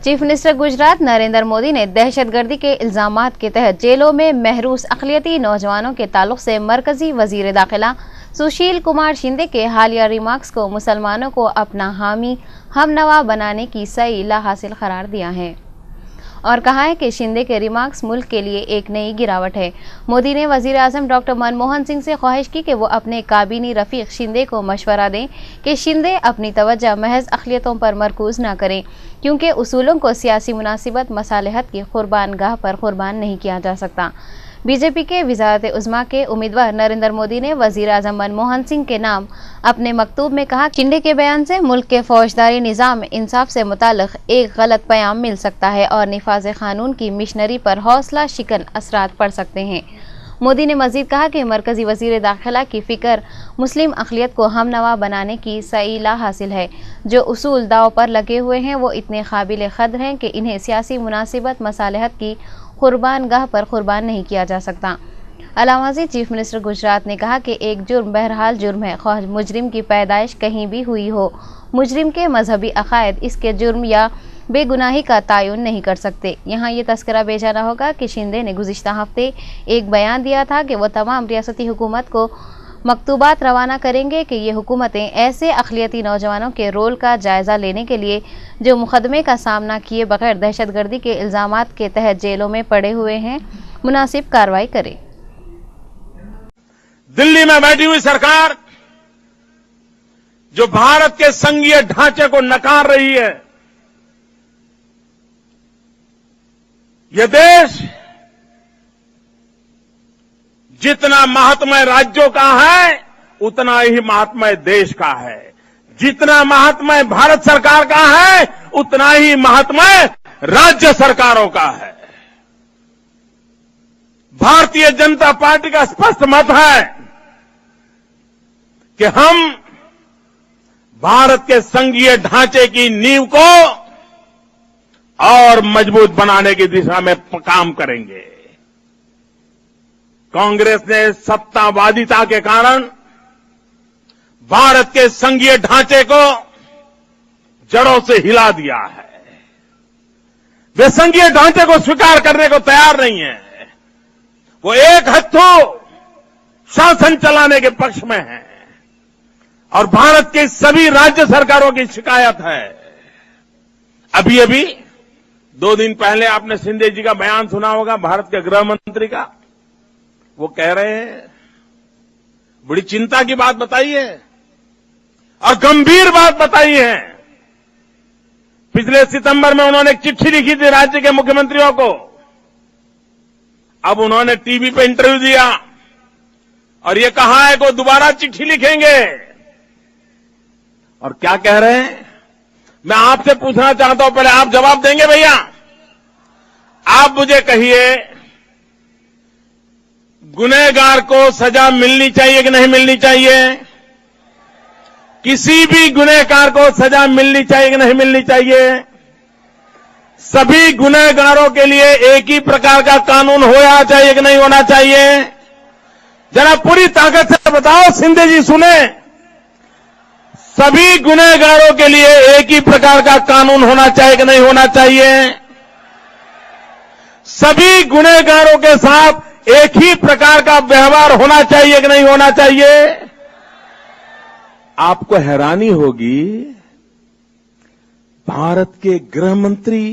Chief minister Gujarat Narendra Modi ने दहशतगर्दी के इल्जामात के तहत जेलों में महरूस अक़लियती नौजवानों के ताल्लुक से मरकजी वजीर दाखिला सुशील कुमार शिंदे के हालिया रिमार्क्स को मुसलमानों को अपना हामी हमनवा बनाने की सही लाहासिल करार दिया है और कहा है कि शिंदे के रिमार्क्स मुल्क के लिए एक नई गिरावट है। मोदी ने वजीर आजम डॉक्टर मनमोहन सिंह से ख्वाहिश की कि वो अपने काबीनी रफीक शिंदे को मशवरा दें कि शिंदे अपनी तवज्जो महज अक़लियतों पर मरकूज न करें, क्योंकि उसूलों को सियासी मुनासिबत मसालहत की कुर्बान गाह पर कुर्बान नहीं किया जा सकता। बीजेपी के वज़ारत उज़्मा के उम्मीदवार नरेंद्र मोदी ने वज़ीर आज़म मनमोहन सिंह के नाम अपने मकतूब में कहा, शिंदे के बयान से मुल्क के फौजदारी निज़ाम इंसाफ से मुताल्लिक़ एक गलत पैगाम मिल सकता है और निफाज़ क़ानून की मिशनरी पर हौसला शिकन असरात पड़ सकते हैं। मोदी ने मजीद कहा कि मरकजी वज़ीर दाखिला की फ़िक्र मुस्लिम अक़लियत को हमनवा बनाने की सईला हासिल है। जो उसूल दाव पर लगे हुए हैं वो इतने काबिल क़द्र हैं कि इन्हें सियासी मुनासिबत मसालहत की कुर्बान गाह पर कुर्बान नहीं किया जा सकता। अलावाज़ी चीफ मिनिस्टर गुजरात ने कहा कि एक जुर्म बहरहाल जुर्म है, ख्वाह मुजरिम की पैदाइश कहीं भी हुई हो। मुजरिम के मजहबी अकायद इसके जुर्म या बेगुनाही का तयन नहीं कर सकते। यहाँ ये तस्करा बेजाना होगा कि शिंदे ने गुज़िश्ता हफ्ते एक बयान दिया था कि वह तमाम रियासती हुकूमत को मकतूबात रवाना करेंगे कि ये हुकूमतें ऐसे अक़लियती नौजवानों के रोल का जायज़ा लेने के लिए जो मुकदमे का सामना किए बगैर दहशतगर्दी के इल्ज़ामात के तहत जेलों में पड़े हुए हैं, मुनासिब कार्रवाई करे। दिल्ली में बैठी हुई सरकार जो भारत के संघीय ढांचे को नकार रही है, यह देश जितना महात्म्य राज्यों का है उतना ही महात्म्य देश का है। जितना महात्म्य भारत सरकार का है उतना ही महात्म्य राज्य सरकारों का है। भारतीय जनता पार्टी का स्पष्ट मत है कि हम भारत के संघीय ढांचे की नींव को और मजबूत बनाने की दिशा में काम करेंगे। कांग्रेस ने सत्तावादिता के कारण भारत के संघीय ढांचे को जड़ों से हिला दिया है। वे संघीय ढांचे को स्वीकार करने को तैयार नहीं है। वो एक हत्थों शासन चलाने के पक्ष में है और भारत के सभी राज्य सरकारों की शिकायत है। अभी अभी 2 दिन पहले आपने शिंदे जी का बयान सुना होगा, भारत के गृह मंत्री का। वो कह रहे हैं, बड़ी चिंता की बात बताई है और गंभीर बात बताई है। पिछले सितंबर में उन्होंने एक चिट्ठी लिखी थी राज्य के मुख्यमंत्रियों को। अब उन्होंने टीवी पे इंटरव्यू दिया और ये कहा है कि वो दोबारा चिट्ठी लिखेंगे। और क्या कह रहे हैं, मैं आपसे पूछना चाहता हूं, पहले आप जवाब देंगे भैया? आप मुझे कहिए, गुनहगार को सजा मिलनी चाहिए कि नहीं मिलनी चाहिए? किसी भी गुनहगार को सजा मिलनी चाहिए कि नहीं मिलनी चाहिए? सभी गुनहगारों के लिए एक ही प्रकार का कानून होना चाहिए कि नहीं होना चाहिए? जरा पूरी ताकत से बताओ, शिंदे जी सुने। सभी गुनहगारों के लिए एक ही प्रकार का कानून होना चाहिए कि नहीं होना चाहिए? सभी गुनहगारों के साथ एक ही प्रकार का व्यवहार होना चाहिए कि नहीं होना चाहिए? आपको हैरानी होगी, भारत के गृह मंत्री,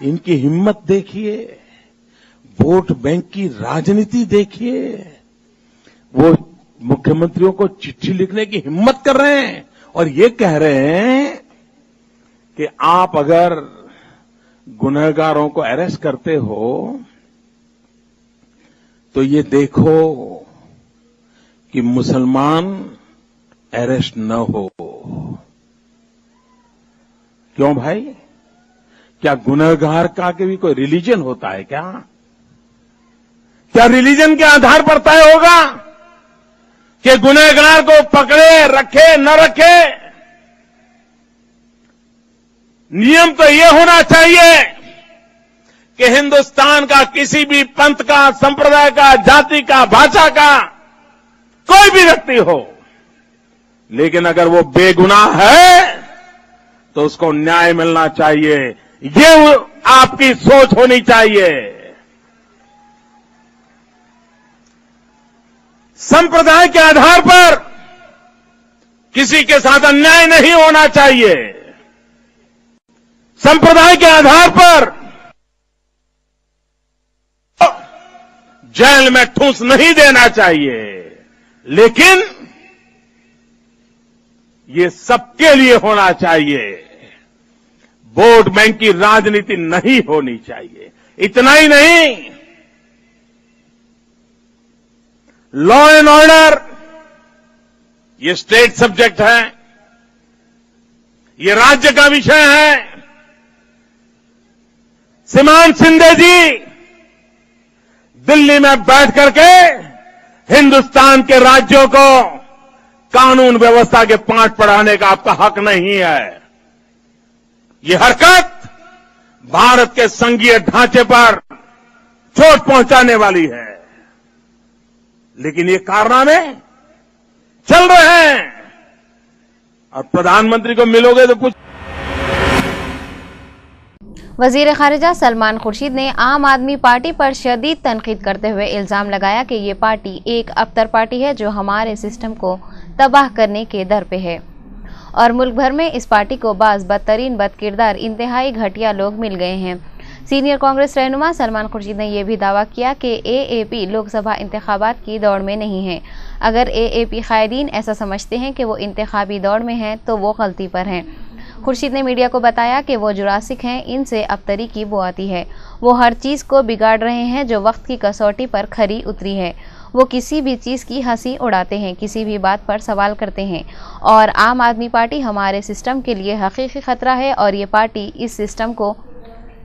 इनकी हिम्मत देखिए, वोट बैंक की राजनीति देखिए। वो मुख्यमंत्रियों को चिट्ठी लिखने की हिम्मत कर रहे हैं और ये कह रहे हैं कि आप अगर गुनहगारों को अरेस्ट करते हो तो ये देखो कि मुसलमान अरेस्ट न हो। क्यों भाई? क्या गुनहगार का भी कोई रिलीजन होता है क्या? क्या रिलीजन के आधार पर तय होगा कि गुनहगार को पकड़े, रखे, न रखे? नियम तो ये होना चाहिए कि हिंदुस्तान का किसी भी पंथ का, संप्रदाय का, जाति का, भाषा का कोई भी व्यक्ति हो, लेकिन अगर वो बेगुनाह है तो उसको न्याय मिलना चाहिए। ये आपकी सोच होनी चाहिए। संप्रदाय के आधार पर किसी के साथ अन्याय नहीं होना चाहिए। संप्रदाय के आधार पर जेल में ठूस नहीं देना चाहिए। लेकिन ये सबके लिए होना चाहिए। वोट बैंक की राजनीति नहीं होनी चाहिए। इतना ही नहीं, लॉ एंड ऑर्डर ये स्टेट सब्जेक्ट है, ये राज्य का विषय है। श्रीमान शिंदे जी दिल्ली में बैठ करके हिंदुस्तान के राज्यों को कानून व्यवस्था के पाठ पढ़ाने का आपका हक नहीं है। ये हरकत भारत के संघीय ढांचे पर चोट पहुंचाने वाली है। लेकिन ये कारनामे चल रहे हैं और प्रधानमंत्री को मिलोगे तो कुछ। वजीर खारिजा सलमान खुर्शीद ने आम आदमी पार्टी पर शदीद तनकीद करते हुए इल्जाम लगाया कि ये पार्टी एक अबतर पार्टी है जो हमारे सिस्टम को तबाह करने के दर पे है और मुल्क भर में इस पार्टी को बाज बदतरीन बदकिरदार इंतहाई घटिया लोग मिल गए हैं। सीनियर कांग्रेस रहनुमा सलमान खुर्शीद ने यह भी दावा किया कि एएपी लोकसभा इंतखाबात की दौड़ में नहीं है। अगर एएपी कायदीन ऐसा समझते हैं कि वो इंतखाबी दौड़ में हैं तो वो गलती पर हैं। खुर्शीद ने मीडिया को बताया कि वो जुरासिक हैं, इनसे अबतरी की बो आती है। वो हर चीज़ को बिगाड़ रहे हैं जो वक्त की कसौटी पर खरी उतरी है। वो किसी भी चीज़ की हंसी उड़ाते हैं, किसी भी बात पर सवाल करते हैं और आम आदमी पार्टी हमारे सिस्टम के लिए हकीकी खतरा है और ये पार्टी इस सिस्टम को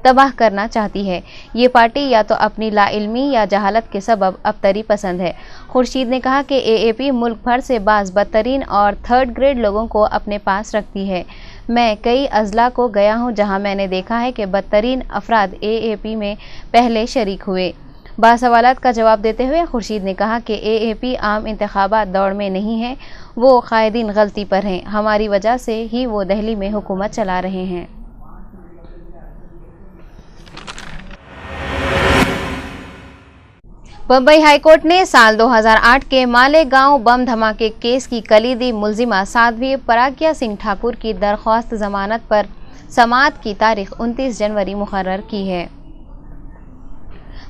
तबाह करना चाहती है। ये पार्टी या तो अपनी लाइल्मी या जहालत के सबब अबतरी पसंद है। खुर्शीद ने कहा कि एएपी मुल्क भर से बाज बदतरीन और थर्ड ग्रेड लोगों को अपने पास रखती है। मैं कई अजला को गया हूँ जहाँ मैंने देखा है कि बदतरीन अफराद एएपी में पहले शरीक हुए। बासवालात का जवाब देते हुए खुर्शीद ने कहा कि एएपी आम इंतखाबात दौड़ में नहीं है, वो कायदीन गलती पर हैं। हमारी वजह से ही वो दिल्ली में हुकूमत चला रहे हैं। बम्बई हाईकोर्ट ने साल 2008 के मालेगांव बम धमाके केस की कलीदी मुलजिमा साध्वी पराग्या सिंह ठाकुर की दरख्वास्त जमानत पर समाअत की तारीख 29 जनवरी मुकर्रर की है।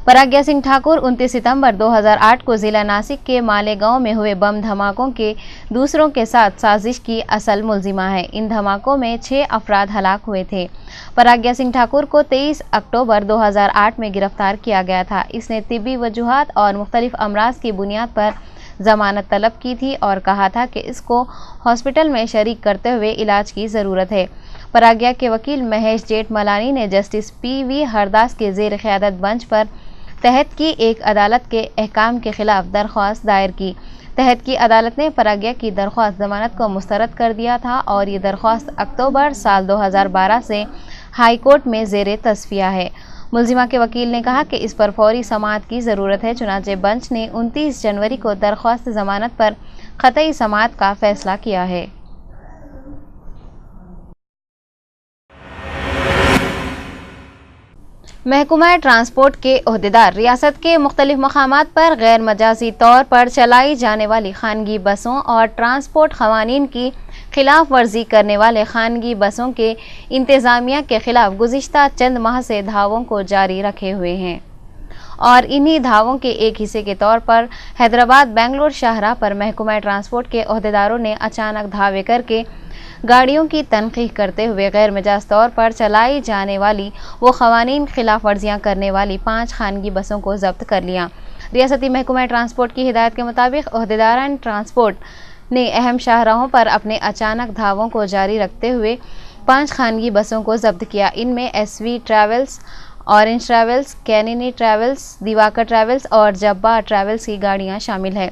पराग्या सिंह ठाकुर 29 सितंबर 2008 को जिला नासिक के मालेगांव में हुए बम धमाकों के दूसरों के साथ साजिश की असल मुलजिमा है। इन धमाकों में 6 अफराद हलाक हुए थे। पराग्या सिंह ठाकुर को 23 अक्टूबर 2008 में गिरफ्तार किया गया था। इसने तिब्बी वजूहात और मुख्तलिफ अमराज की बुनियाद पर जमानत तलब की थी और कहा था कि इसको हॉस्पिटल में शरीक करते हुए इलाज की ज़रूरत है। पराग्या के वकील महेश जेठमलानी ने जस्टिस पीवी हरदास के ज़ेर क़यादत बेंच पर तहत की एक अदालत के अहकाम के खिलाफ दरख्वास्त दायर की। तहत की अदालत ने पराग्या की दरख्वास्त जमानत को मुस्तरद कर दिया था और ये दरख्वास्त अक्टूबर साल 2012 से हाई कोर्ट में ज़ेर तस्फिया है। मुलजिमा के वकील ने कहा कि इस पर फौरी समाअत की ज़रूरत है। चुनांचे बेंच ने 29 जनवरी को दरख्वास्त जमानत पर क़तई समाअत का फैसला किया है। महकमा ट्रांसपोर्ट के ओहदेदार रियासत के मुख्तलिफ मकामात पर गैर मजाजी तौर पर चलाई जाने वाली खानगी बसों और ट्रांसपोर्ट क़वानीन की खिलाफ वर्जी करने वाले खानगी बसों के इंतज़ामिया के खिलाफ गुज़िश्ता चंद माह से धावों को जारी रखे हुए हैं और इन्हीं धावों के एक हिस्से के तौर पर हैदराबाद बेंगलोर शाहराह पर महकमा ट्रांसपोर्ट के ओहदेदारों ने अचानक धावे करके गाड़ियों की तनक़ीह करते हुए गैर मजाज तौर पर चलाई जाने वाली वो क़वानीन खिलाफ वर्जियाँ करने वाली 5 खानगी बसों को जब्त कर लिया। रियासती महकमा ट्रांसपोर्ट की हिदायत के मुताबिक ओहदेदारान ट्रांसपोर्ट ने अहम शाहराहों पर अपने अचानक धावों को जारी रखते हुए 5 खानगी बसों को जब्त किया। इनमें SV ट्रैवल्स, ऑरेंज ट्रैवल्स, कैनिनी ट्रैवल्स, दिवाकर ट्रैवल्स और जब्बार ट्रैवल्स की गाड़ियाँ शामिल है।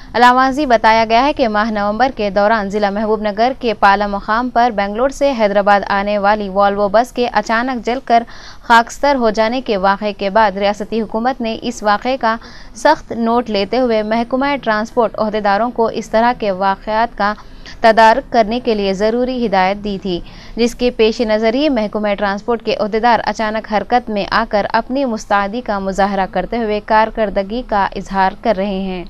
अलावाजी बताया गया है कि माह नवंबर के दौरान जिला महबूबनगर के पाला मुकाम पर बेंगलोर से हैदराबाद आने वाली वॉल्वो बस के अचानक जलकर खाकस्तर हो जाने के वाक़े के बाद रियासती हुकूमत ने इस वाक़े का सख्त नोट लेते हुए महकमा ट्रांसपोर्ट ओहदेदारों को इस तरह के वाक़यात का तदारक करने के लिए ज़रूरी हिदायत दी थी, जिसके पेश नज़र ही महकमा ट्रांसपोर्ट के ओहदेदार अचानक हरकत में आकर अपनी मुस्तैदी का मुजाहरा करते हुए कारकर्दगी का इजहार कर रहे हैं।